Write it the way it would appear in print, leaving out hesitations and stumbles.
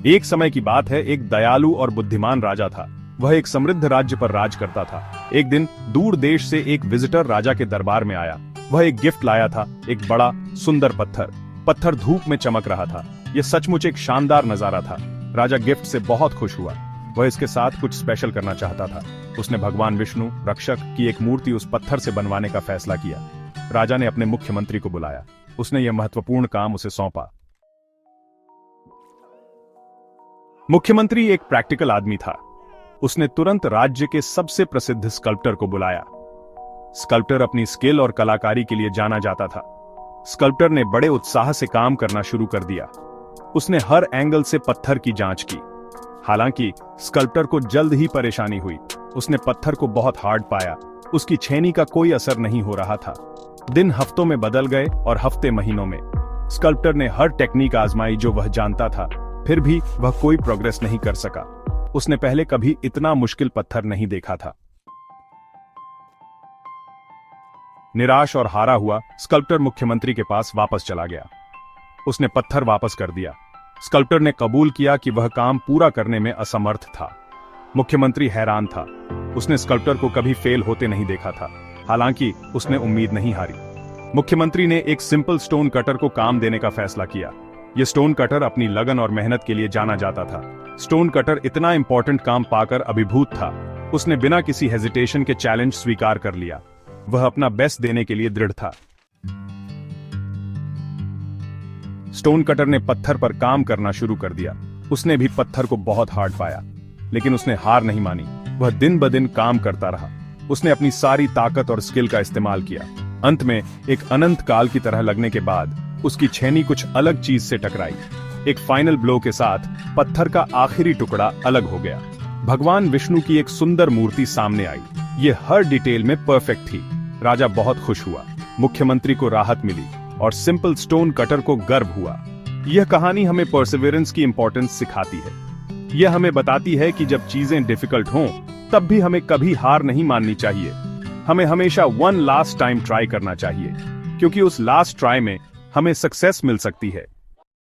एक समय की बात है, एक दयालु और बुद्धिमान राजा था। वह एक समृद्ध राज्य पर राज करता था। एक दिन दूर देश से एक विजिटर राजा के दरबार में आया। वह एक गिफ्ट लाया था, एक बड़ा सुंदर पत्थर धूप में चमक रहा था। यह सचमुच एक शानदार नजारा था। राजा गिफ्ट से बहुत खुश हुआ। वह इसके साथ कुछ स्पेशल करना चाहता था। उसने भगवान विष्णु रक्षक की एक मूर्ति उस पत्थर से बनवाने का फैसला किया। राजा ने अपने मुख्यमंत्री को बुलाया। उसने यह महत्वपूर्ण काम उसे सौंपा। मुख्यमंत्री एक प्रैक्टिकल आदमी था। उसने तुरंत राज्य के सबसे प्रसिद्ध स्कल्प्टर को बुलाया। स्कल्प्टर अपनी स्किल और कलाकारी के लिए जाना जाता था। स्कल्प्टर ने बड़े उत्साह से काम करना शुरू कर दिया। उसने हर एंगल से पत्थर की जांच की। हालांकि स्कल्प्टर को जल्द ही परेशानी हुई। उसने पत्थर को बहुत हार्ड पाया। उसकी छेनी का कोई असर नहीं हो रहा था। दिन हफ्तों में बदल गए और हफ्ते महीनों में। स्कल्प्टर ने हर टेक्निक आजमाई जो वह जानता था, फिर भी वह कोई प्रोग्रेस नहीं कर सका। उसने पहले कभी इतना मुश्किल पत्थर नहीं देखा था। निराश और हारा हुआ स्कल्प्टर मुख्यमंत्री के पास वापस चला गया। उसने पत्थर वापस कर दिया। स्कल्प्टर ने कबूल किया कि वह काम पूरा करने में असमर्थ था। मुख्यमंत्री हैरान था। उसने स्कल्प्टर को कभी फेल होते नहीं देखा था। हालांकि उसने उम्मीद नहीं हारी। मुख्यमंत्री ने एक सिंपल स्टोन कटर को काम देने का फैसला किया। यह स्टोन कटर अपनी लगन और मेहनत के लिए जाना जाता था। स्टोन कटर इतना इंपॉर्टेंट काम पाकर अभिभूत था। उसने बिना किसी हेजिटेशन के चैलेंज स्वीकार कर लिया। वह अपना बेस्ट देने के लिए दृढ़ था। स्टोन कटर ने पत्थर पर काम करना शुरू कर दिया। उसने भी पत्थर को बहुत हार्ड पाया, लेकिन उसने हार नहीं मानी। वह दिन ब दिन काम करता रहा। उसने अपनी सारी ताकत और स्किल का इस्तेमाल किया। अंत में एक अनंत काल की तरह लगने के बाद उसकी छेनी कुछ अलग चीज से टकराई। एक फाइनल ब्लो के साथ पत्थर का आखिरी टुकड़ा अलग हो गया। भगवान विष्णु की एक सुंदर मूर्ति सामने आई। यह हर डिटेल में परफेक्ट थी। राजा बहुत खुश हुआ। मुख्यमंत्री को राहत मिली और सिंपल स्टोन कटर को गर्व हुआ। यह कहानी हमें परसिवरेंस की इंपॉर्टेंस सिखाती है। यह हमें बताती है कि जब चीजें डिफिकल्ट हों, तब भी हमें कभी हार नहीं माननी चाहिए। हमें हमेशा वन लास्ट टाइम ट्राई करना चाहिए, क्योंकि उस लास्ट ट्राई में हमें सक्सेस मिल सकती है।